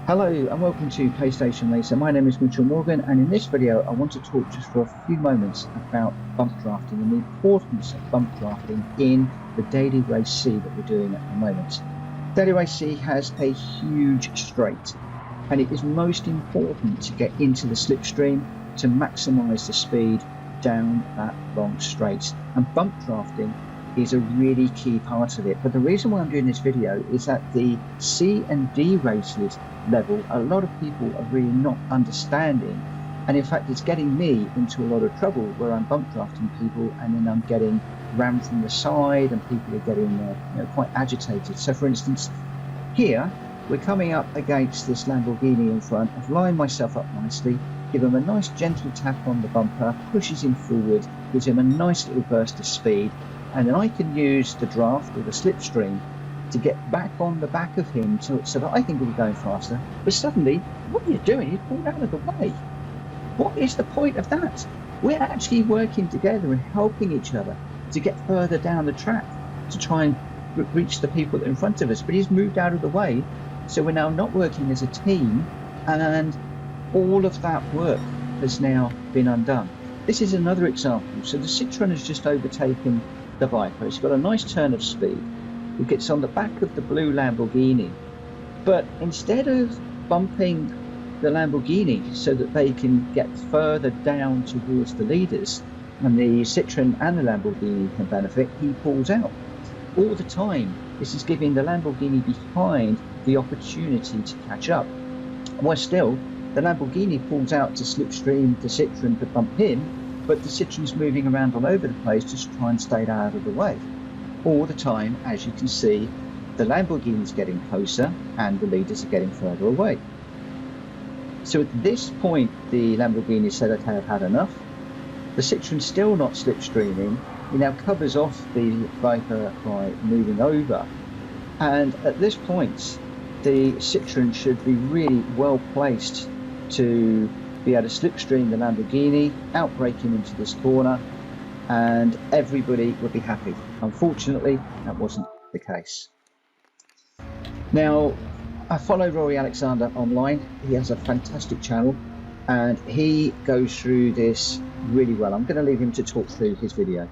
Hello and welcome to PlayStation Racer. My name is Mitchell Morgan, and in this video I want to talk just for a few moments about bump drafting and the importance of bump drafting in the daily race C that we're doing at the moment. Daily race C has a huge straight, and it is most important to get into the slipstream to maximise the speed down that long straight, and bump drafting is a really key part of it. But the reason why I'm doing this video is that the C and D races level, a lot of people are really not understanding, and in fact it's getting me into a lot of trouble where I'm bump drafting people and then I'm getting rammed from the side and people are getting quite agitated. So for instance, here we're coming up against this Lamborghini in front. I've lined myself up nicely, give him a nice gentle tap on the bumper, pushes him forward, gives him a nice little burst of speed, and then I can use the draft or the slipstream to get back on the back of him so that I think he'll be going faster. But suddenly, what are you doing? You're pulled out of the way. What is the point of that? We're actually working together and helping each other to get further down the track to try and reach the people that are in front of us. But he's moved out of the way, so we're now not working as a team, and all of that work has now been undone. This is another example. So the Citroen has just overtaken the Viper. It's got a nice turn of speed. It gets on the back of the blue Lamborghini, but instead of bumping the Lamborghini so that they can get further down towards the leaders and the Citroen and the Lamborghini can benefit, he pulls out. All the time, this is giving the Lamborghini behind the opportunity to catch up. Worse still, the Lamborghini pulls out to slipstream the Citroen to bump him, but the Citroen's moving around all over the place just to try and stay out of the way. All the time, as you can see, the Lamborghini's getting closer and the leaders are getting further away. So at this point, the Lamborghini said, okay, I've had enough. The Citroen's still not slipstreaming. He now covers off the Viper by moving over. And at this point, the Citroen should be really well placed to be able to slipstream the Lamborghini, outbrake him into this corner, and everybody would be happy. Unfortunately, that wasn't the case. Now, I follow Rory Alexander online. He has a fantastic channel and he goes through this really well. I'm going to leave him to talk through his video.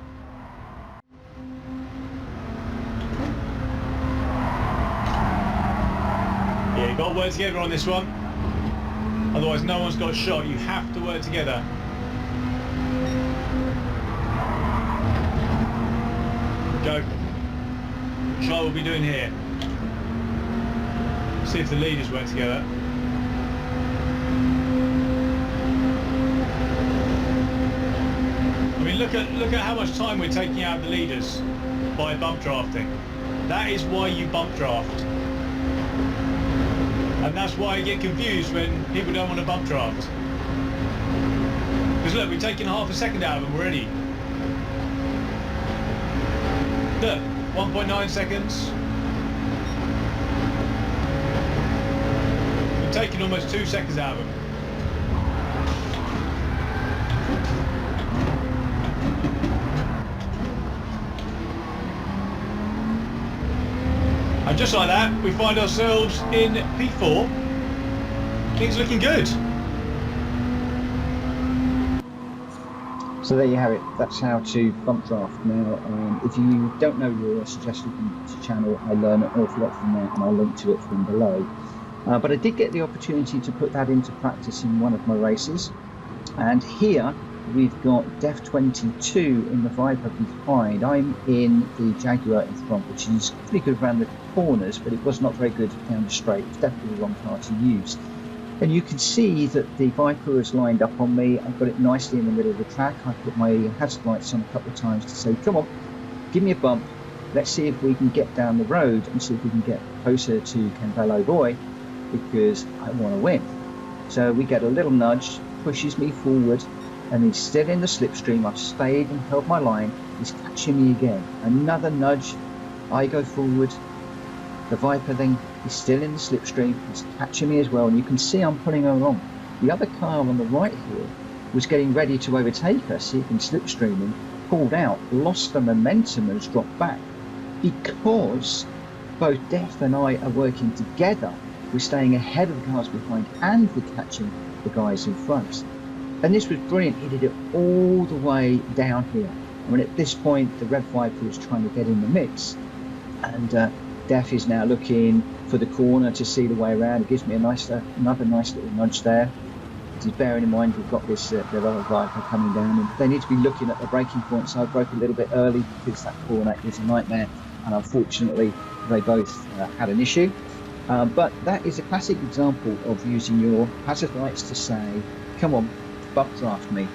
Yeah, you've got to work together on this one. Otherwise, no one's got a shot. You have to work together. Go. Try what we'll be doing here. See if the leaders work together. I mean, look at how much time we're taking out of the leaders by bump drafting. That is why you bump draft. And that's why I get confused when people don't want to bump draft. Because look, we've taken half a second out of them already. Look, 1.9 seconds. We've taken almost 2 seconds out of them. And just like that, we find ourselves in P4. Things looking good. So there you have it. That's how to bump draft. Now, if you don't know Rory, I suggest looking at his channel. I learn an awful lot from there, and I'll link to it from below. But I did get the opportunity to put that into practice in one of my races. And here we've got Def 22 in the Viper behind. I'm in the Jaguar in front, which is pretty good around the corners, but it was not very good down the straight. It's definitely the wrong car to use. And you can see that the Viper is lined up on me. I've got it nicely in the middle of the track. I put my hazard lights on a couple of times to say, come on, give me a bump. Let's see if we can get down the road and see if we can get closer to Campbello Boy, because I want to win. So we get a little nudge, pushes me forward, and he's still in the slipstream. I've stayed and held my line. He's catching me again. Another nudge. I go forward. The Viper then is still in the slipstream. He's catching me as well, and you can see I'm pulling her along. The other car on the right here was getting ready to overtake us, so he can slipstreaming, pulled out, lost the momentum and has dropped back, because both Def and I are working together we're staying ahead of the cars behind, and we're catching the guys in front. And this was brilliant. He did it all the way down here. I mean, at this point, the Red Viper is trying to get in the mix, and Def is now looking for the corner to see the way around. It gives me another nice little nudge there. Just bearing in mind we've got this the other Viper coming down, and they need to be looking at the braking point. So I broke a little bit early because that corner is a nightmare, and unfortunately they both had an issue. But that is a classic example of using your hazard lights to say, come on, bump draft me,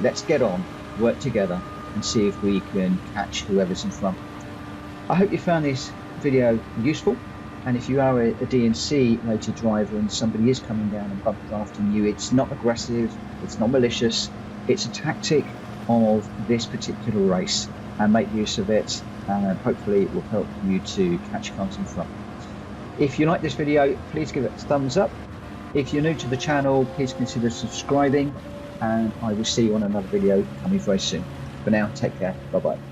let's get on, work together and see if we can catch whoever's in front. I hope you found this video useful, and if you are a DNC rated driver and somebody is coming down and bump drafting you, it's not aggressive, it's not malicious, it's a tactic of this particular race, and make use of it, and hopefully it will help you to catch cars in front. If you like this video, please give it a thumbs up. If you're new to the channel, please consider subscribing, and I will see you on another video coming very soon. For now, take care. Bye bye.